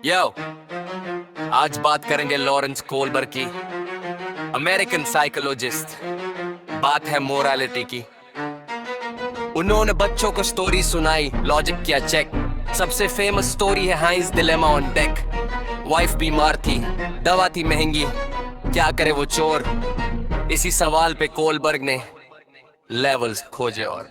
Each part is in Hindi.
यो, आज बात करेंगे लॉरेंस कोलबर्ग की, अमेरिकन साइकोलॉजिस्ट। बात है मोरालिटी की। उन्होंने बच्चों को स्टोरी सुनाई, लॉजिक किया चेक। सबसे फेमस स्टोरी है हाइंस डिलेमा ऑन डेक। वाइफ बीमार थी, दवा थी महंगी, क्या करे वो चोर। इसी सवाल पे कोलबर्ग ने लेवल्स खोजे और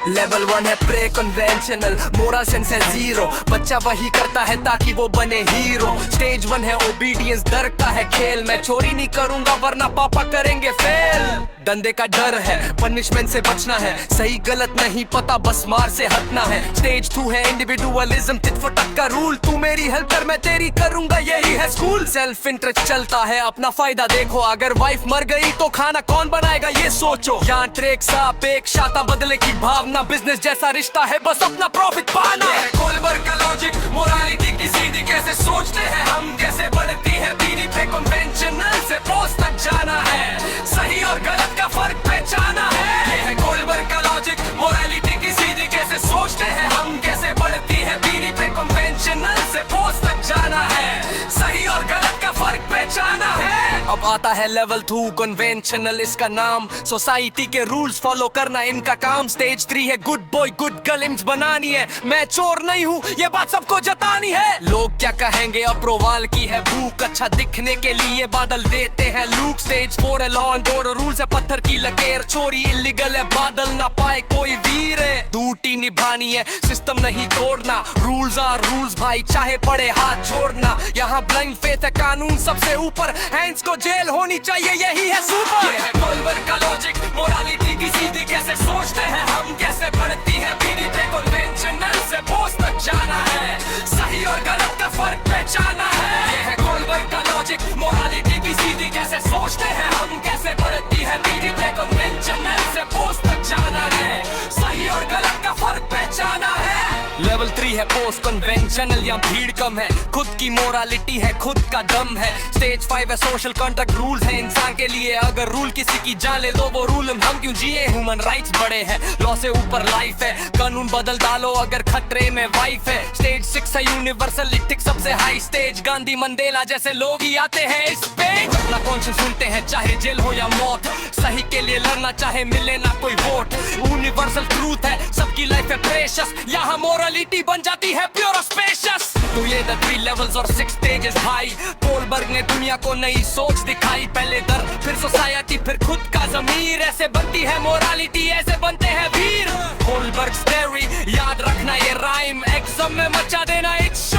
लेवल 1 है प्रे कन्वेंशनल, मोरल सेंस है जीरो। बच्चा वही करता है ताकि वो बने हीरो। स्टेज 1 है ओबीडियंस, डर का है खेल। मैं चोरी नहीं करूंगा वरना पापा करेंगे फेल। धंधे का डर है, पनिशमेंट से बचना है। सही गलत नहीं पता, बस मार से हटना है। स्टेज 2 है इंडिविजुअलिज्म, टिट फॉर टैट का रूल। तू मेरी हेल्प कर, मैं तेरी करूंगा, यही है स्कूल। सेल्फ इंटरेस्ट चलता है, अपना फायदा देखो। अगर वाइफ मर गई तो खाना कौन बनाएगा ये सोचो। यहाँ ट्रेक साफ एक शाता बदले की भावना। बिजनेस जैसा रिश्ता है, बस अपना प्रॉफिट पाना है। कोलबर्ग का लॉजिक, मोरालिटी की सीधी कैसे सोचते हैं हम, कैसे बढ़ती है पीढ़ी पे कन्वेंशनल से पोस्ट तक जाना है। सही और गलत का फर्क पहचाना है। ये है कोलबर्ग का लॉजिक, मोरालिटी की सीधी कैसे सोचते हैं हम, कैसे बढ़ती है पीढ़ी पे कन्वेंशनल से पोस्ट तक जाना है। सही और गलत का फर्क पहचाना है। अब आता है लेवल 2 कन्वेंशनल, इसका नाम। सोसाइटी के रूल्स फॉलो करना इनका काम। स्टेज 3 है good boy good girl, image बनानी है। मैं चोर नहीं हूँ, ये बात सबको जतानी है। लोग क्या कहेंगे, अप्रूवल की है भूख। अच्छा दिखने के लिए बादल देते हैं लूक। स्टेज 4 है लॉ एंड ऑर्डर, रूल्स है पत्थर की लकीर। चोरी इलीगल है, बादल ना पाए कोई वीर है। ड्यूटी निभानी है, सिस्टम नहीं तोड़ना। रूल्स आर रूल्स भाई, चाहे पड़े हाथ छोड़ना। यहाँ ब्लाइंड फेथ है, कानून सबसे ऊपर। हैंड्स को जेल होनी चाहिए, यही है सुपर। ये है कोलबर्ग का लॉजिक, मोरालिटी की सीधी कैसे सोचते हैं हम, कैसे बढ़ती है पीढ़ी पे कन्वेंशनल से पोस्ट तक जाना है। सही और गलत का फर्क पहचाना है। ये है कोलबर्ग का लॉजिक, मोरालिटी की सीधी कैसे सोचते हैं हम, कैसे बढ़ती है पीढ़ी पे कन्वेंशनल से पोस्ट तक जाना है। सही और गलत का फर्क पहचाना है। लेवल 3 है पोस्ट कन्वेंशनल, यहाँ भीड़ कम है। खुद की मोरालिटी है, खुद का दम है। स्टेज 5 है सोशल कॉन्ट्रैक्ट, रूल्स है इंसान के लिए। अगर रूल किसी की जान ले तो वो रूल हम क्यों जिए। ह्यूमन राइट्स बड़े हैं, लॉ से ऊपर लाइफ है। कानून बदल डालो अगर खतरे में वाइफ है। स्टेज 6 है यूनिवर्सल इथिक्स, सबसे हाई स्टेज। गांधी मंडेला जैसे लोग ही आते हैं इस पे। अपना कॉन्शियस सुनते हैं, चाहे जेल हो या मौत। सही के लिए लड़ना, चाहे मिले ना कोई वोट। यूनिवर्सल ट्रूथ है, सबकी लाइफ है प्रेशियस। यहाँ मोरालिटी बन जाती है प्योर और स्पेशियस। तो ये द 3 लेवल्स और 6 स्टेजेस भाई। कोलबर्ग ने दुनिया को नई सोच दिखाई। पहले दर, फिर सोसाइटी, फिर खुद का ज़मीर। ऐसे बनती है मोरालिटी, ऐसे बनते हैं वीर। कोलबर्ग स्टोरी याद रखना, ये राइम एग्जाम में मचा देना। इट्स